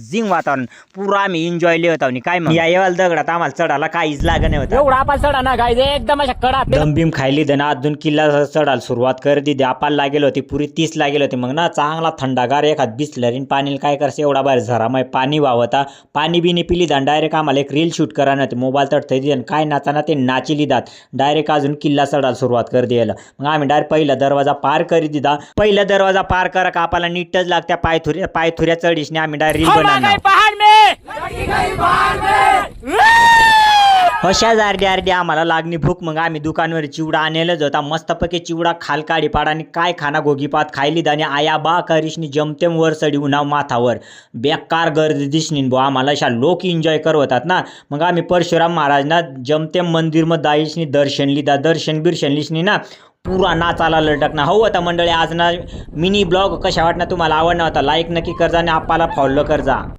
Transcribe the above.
झिंग वातावरण पुरा आम्ही एन्जॉयले होतो आणि काय मग या येवाल दगडात आम्हाला चढायला काहीच लागणे होतं एवढा आपण चढा ना गाय एकदम अशा कडा दमबिम खायली दे ना अजून किल्ला चढायला सुरुवात कर दिली आपण लागेल होती पुरी 30 लागेल होती मग ना चांगला थंडागार एखाद बिसलरीन पाणी काय करसे एवढा बाहेर झरामाय पाणी वावता पाणी बिनी पिली दा डायरेक्ट आम्हाला एक रील शूट करा नव्हती मोबाईल तडथई दिली काय नाचाना ते नाचिली दात डायरेक्ट अजून किल्ला चढायला सुरुवात कर द्यायला मग आम्ही डायरेक्ट पहिला दरवाजा पार करी दिदा पहिला दरवाजा पार करा का आपल्याला नीटच लागत्या पायथुऱ्या चढीशने आम्ही डायरेक्ट रील बनवणार पहाड में अशा जारडी अर्धी आम्हाला लागणी भूक मग आम्ही दुकानवर चिवडा आणलेच होता मस्तपैकी चिवडा खाल काढी पाडानी काय खाना गोगीपात खायली दानी आया बा करिशनी जमतेम वर सडी उन्हाव माथावर बेकार गर्दी दिसनी बो आम्हाला अशा लोक एन्जॉय करवतात ना मग आम्ही परशुराम महाराजना जमतेम मंदिर मध्ये दाईशनी दर्शन लिदा दर्शन बिर्शन लिसनी ना पुरा नाचाला लटकना हो आता मंडळी आज ना मिनी ब्लॉग कशा वाटणार तुम्हाला आवडणार होता लाईक नक्की करजा आणि आपल्याला फॉलो करजा।